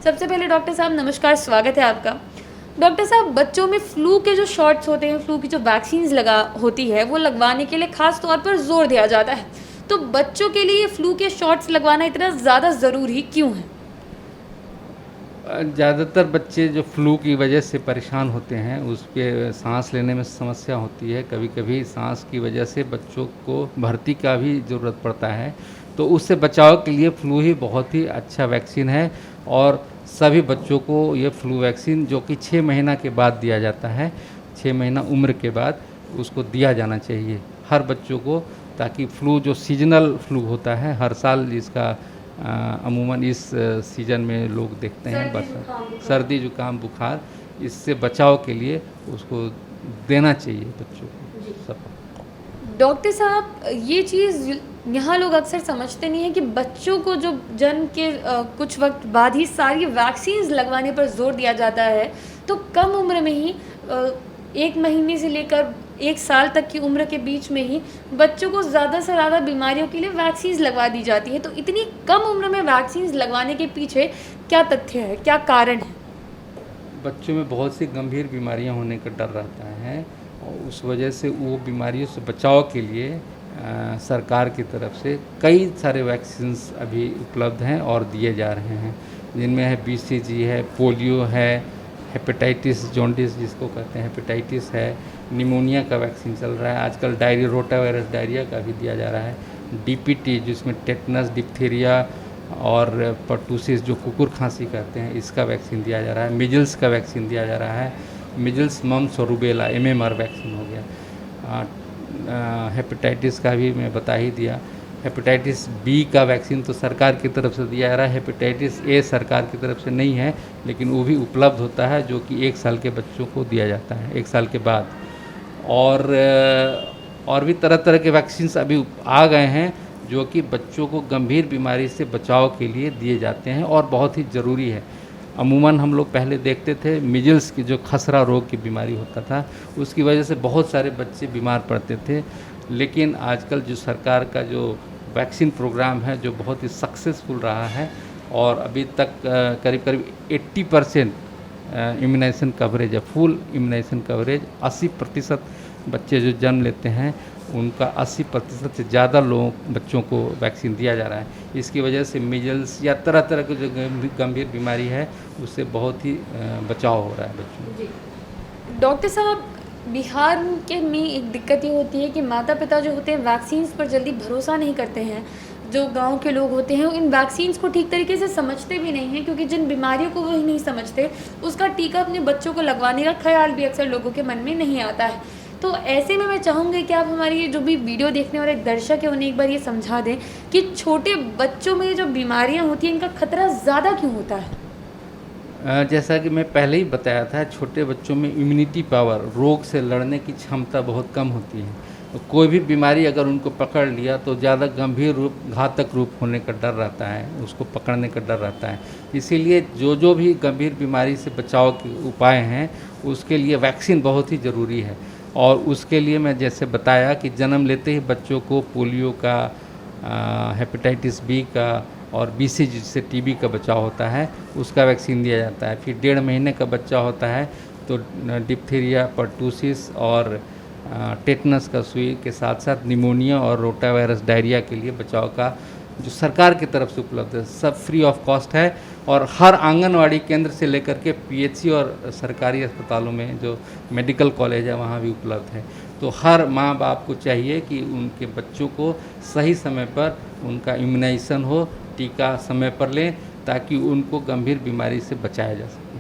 सबसे पहले डॉक्टर साहब नमस्कार, स्वागत है आपका। डॉक्टर साहब, बच्चों में फ्लू के जो शॉट्स होते हैं, फ्लू की जो वैक्सीन्स लगा होती है, वो लगवाने के लिए खास तौर पर जोर दिया जाता है। तो बच्चों के लिए फ्लू के शॉट्स लगवाना इतना ज़्यादा ज़रूरी क्यों है? ज़्यादातर बच्चे जो फ्लू की वजह से परेशान होते हैं, उसके सांस लेने में समस्या होती है। कभी कभी सांस की वजह से बच्चों को भर्ती का भी ज़रूरत पड़ता है। तो उससे बचाव के लिए फ्लू ही बहुत ही अच्छा वैक्सीन है और सभी बच्चों को ये फ्लू वैक्सीन जो कि 6 महीना के बाद दिया जाता है, 6 महीना उम्र के बाद उसको दिया जाना चाहिए हर बच्चों को, ताकि फ्लू जो सीजनल फ्लू होता है हर साल इसका अमूमन इस सीज़न में लोग देखते हैं बरसात, सर्दी जुकाम बुखार, इससे बचाव के लिए उसको देना चाहिए बच्चों को सब। डॉक्टर साहब, ये चीज़ यहाँ लोग अक्सर समझते नहीं हैं कि बच्चों को जो जन्म के कुछ वक्त बाद ही सारी वैक्सीन्स लगवाने पर जोर दिया जाता है। तो कम उम्र में ही 1 महीने से लेकर 1 साल तक की उम्र के बीच में ही बच्चों को ज़्यादा से ज़्यादा बीमारियों के लिए वैक्सीन्स लगवा दी जाती है। तो इतनी कम उम्र में वैक्सीन्स लगवाने के पीछे क्या तथ्य है, क्या कारण है? बच्चों में बहुत सी गंभीर बीमारियां होने का डर रहता है और उस वजह से वो बीमारियों से बचाव के लिए सरकार की तरफ से कई सारे वैक्सीन्स अभी उपलब्ध हैं और दिए जा रहे हैं, जिनमें है BCG है, पोलियो है, हेपेटाइटिस जॉन्डिस जिसको कहते हैं हेपेटाइटिस है, निमोनिया का वैक्सीन चल रहा है आजकल, रोटा वायरस डायरिया का भी दिया जा रहा है, DPT जिसमें टेटनस, डिप्थीरिया और पर्टूसिस जो कुकुर खांसी कहते हैं इसका वैक्सीन दिया जा रहा है, मिजल्स का वैक्सीन दिया जा रहा है, मिजल्स मम्स और रूबेला MMR वैक्सीन हो गया। हेपेटाइटिस का भी मैं बता ही दिया। हेपेटाइटिस B का वैक्सीन तो सरकार की तरफ से दिया जा रहा है, हेपेटाइटिस A सरकार की तरफ से नहीं है, लेकिन वो भी उपलब्ध होता है जो कि 1 साल के बच्चों को दिया जाता है 1 साल के बाद। और भी तरह तरह के वैक्सीन्स अभी आ गए हैं जो कि बच्चों को गंभीर बीमारी से बचाव के लिए दिए जाते हैं और बहुत ही ज़रूरी है। अमूमन हम लोग पहले देखते थे मिजल्स की जो खसरा रोग की बीमारी होता था, उसकी वजह से बहुत सारे बच्चे बीमार पड़ते थे, लेकिन आजकल जो सरकार का जो वैक्सीन प्रोग्राम है जो बहुत ही सक्सेसफुल रहा है और अभी तक करीब करीब 80% इम्यूनाइजेशन कवरेज है, फुल इम्यूनाइजेशन कवरेज। 80% बच्चे जो जन्म लेते हैं उनका 80% से ज़्यादा बच्चों को वैक्सीन दिया जा रहा है। इसकी वजह से मिजल्स या तरह तरह की जो गंभीर बीमारी है उससे बहुत ही बचाव हो रहा है बच्चों को। डॉक्टर साहब, बिहार के में एक दिक्कत ये होती है कि माता पिता जो होते हैं वैक्सीन्स पर जल्दी भरोसा नहीं करते हैं। जो गांव के लोग होते हैं इन वैक्सीन्स को ठीक तरीके से समझते भी नहीं हैं, क्योंकि जिन बीमारियों को वो ही नहीं समझते उसका टीका अपने बच्चों को लगवाने का ख्याल भी अक्सर लोगों के मन में नहीं आता है। तो ऐसे में मैं चाहूँगी कि आप हमारी जो भी वीडियो देखने वाले दर्शक हैं उन्हें एक बार ये समझा दें कि छोटे बच्चों में जो बीमारियाँ होती हैं इनका खतरा ज़्यादा क्यों होता है? जैसा कि मैं पहले ही बताया था, छोटे बच्चों में इम्यूनिटी पावर, रोग से लड़ने की क्षमता बहुत कम होती है। तो कोई भी बीमारी अगर उनको पकड़ लिया तो ज़्यादा गंभीर रूप, घातक रूप होने का डर रहता है, उसको पकड़ने का डर रहता है। इसीलिए जो भी गंभीर बीमारी से बचाव के उपाय हैं उसके लिए वैक्सीन बहुत ही ज़रूरी है। और उसके लिए मैं जैसे बताया कि जन्म लेते ही बच्चों को पोलियो का, हेपेटाइटिस B का और BCG जिससे TB का बचाव होता है उसका वैक्सीन दिया जाता है। फिर 1.5 महीने का बच्चा होता है तो डिप्थीरिया, पर्टूसिस और टेटनस का सुई के साथ साथ निमोनिया और रोटा वायरस डायरिया के लिए बचाव का जो सरकार की तरफ से उपलब्ध है सब फ्री ऑफ कॉस्ट है। और हर आंगनवाड़ी केंद्र से लेकर के PHC और सरकारी अस्पतालों में जो मेडिकल कॉलेज है वहाँ भी उपलब्ध है। तो हर माँ बाप को चाहिए कि उनके बच्चों को सही समय पर उनका इम्यूनाइजेशन हो, टीका समय पर लें ताकि उनको गंभीर बीमारी से बचाया जा सके।